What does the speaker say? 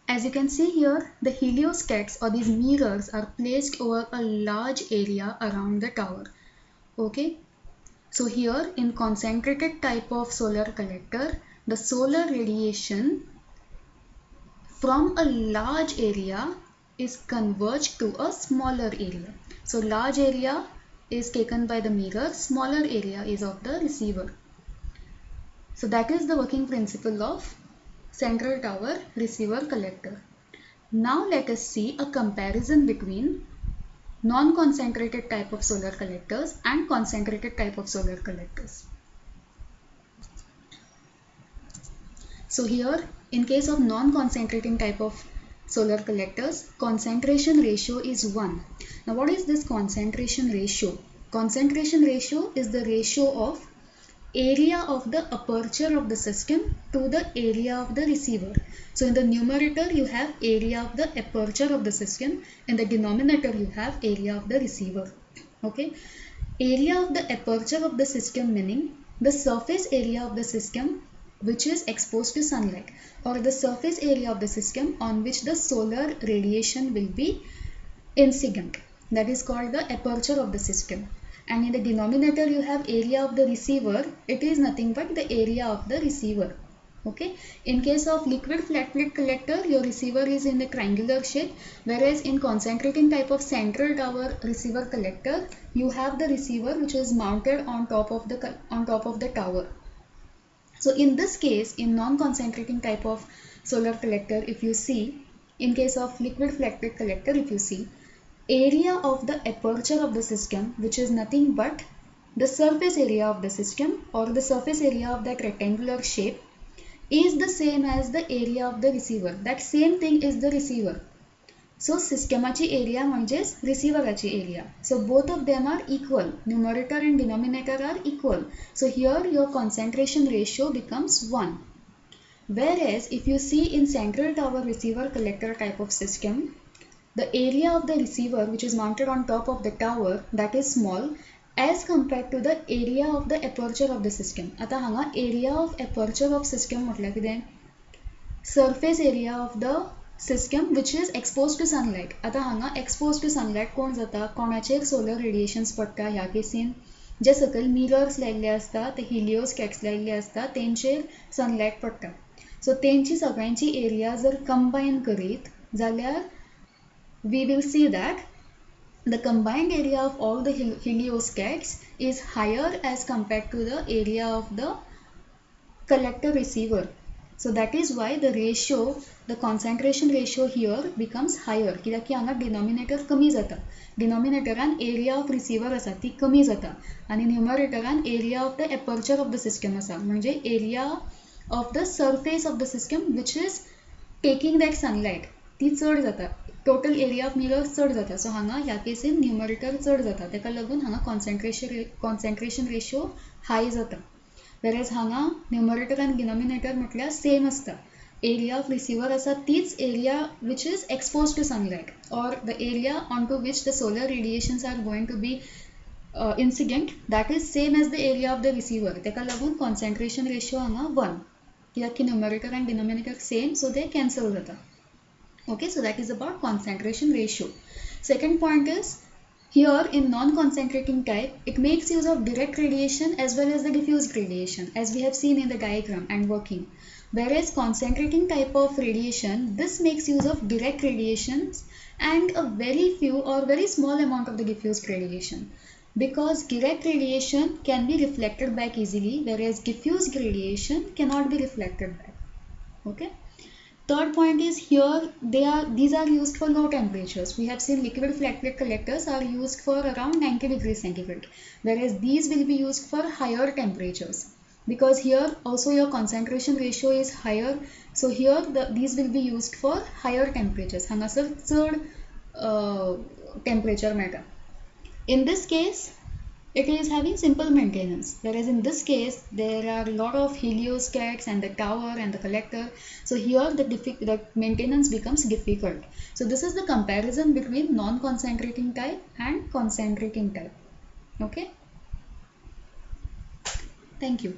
As you can see here, the heliostats or these mirrors are placed over a large area around the tower. Okay, so here in concentrated type of solar collector, the solar radiation from a large area is converged to a smaller area. So large area is taken by the mirror, smaller area is of the receiver. So that is the working principle of central tower receiver collector. Now let us see a comparison between non-concentrated type of solar collectors and concentrated type of solar collectors. So here, in case of non-concentrating type of solar collectors, concentration ratio is 1. Now what is this concentration ratio? Concentration ratio is the ratio of area of the aperture of the system to the area of the receiver. So in the numerator you have area of the aperture of the system, in the denominator you have area of the receiver. Okay, area of the aperture of the system meaning the surface area of the system which is exposed to sunlight, or the surface area of the system on which the solar radiation will be incident. That is called the aperture of the system. And in the denominator you have area of the receiver. It is nothing but the area of the receiver. Okay, in case of liquid flat plate collector, your receiver is in the triangular shape, whereas in concentrating type of central tower receiver collector, you have the receiver which is mounted on top of the tower. So in this case, in non-concentrating type of solar collector, if you see, in case of liquid flat plate collector, if you see, area of the aperture of the system, which is nothing but the surface area of the system or the surface area of that rectangular shape, is the same as the area of the receiver. That same thing is the receiver. So systemaची area म्हणजेच receiverची area. So both of them are equal. Numerator and denominator are equal. So here your concentration ratio becomes 1. Whereas if you see in central tower receiver collector type of system, the area of the receiver which is mounted on top of the tower, that is small as compared to the area of the aperture of the system. आता हांगा area of aperture of system म्हटल्यार कितें? Surface area of the system which is exposed to sunlight. आता हांगा exposed to sunlight कोण जाता? कोणाचेर solar radiations पडटा ह्या केसीन? जे सकयल mirrors लायल्ले असता, ते heliostats लायल्ले असता, तेंचेर sunlight पडटा. So तेंची सगळ्यांची area जर combine करीत जाल्यार we will see that the combined area of all the heliostats is higher as compared to the area of the collector receiver. So that is why the ratio, the concentration ratio here becomes higher. कित्याक की हांगा denominator कमी जाता. Denominatoran area of receiver आसा ती कमी जाता आणि numeratoran area of the aperture of the system आसा म्हणजे area of the surface of the system which is taking that sunlight ती चड जाता. Total area of mirror चड जाता. So हांगा ह्या केसीन numerator चड जाता. तेका लागून हांगा concentration ratio high जाता. Whereas हांगा numerator and denominator म्हटल्यार same असता. Area of receiver आसा तीच area which is exposed to sunlight or the area onto which the solar radiations are going to be incident, that is same as the area of the receiver. तेका लागून concentration ratio हांगा 1. कित्याक की numerator and denominator same, so they cancel जाता. Okay, so that is about concentration ratio. Second point is, here in non-concentrating type, it makes use of direct radiation as well as the diffused radiation, as we have seen in the diagram and working. Whereas concentrating type of radiation, this makes use of direct radiations and a very few or very small amount of the diffused radiation. Because direct radiation can be reflected back easily, whereas diffused radiation cannot be reflected back. Okay. Third point is here these are used for low temperatures. We have seen liquid flat plate collectors are used for around 90 degrees centigrade, whereas these will be used for higher temperatures because here also your concentration ratio is higher. So here these will be used for higher temperatures. हांगासर चड temperature मेळटा. In this case, it is having simple maintenance, whereas in this case there are a lot of heliostats and the tower and the collector. So here the maintenance becomes difficult. So this is the comparison between non-concentrating type and concentrating type. Okay, thank you.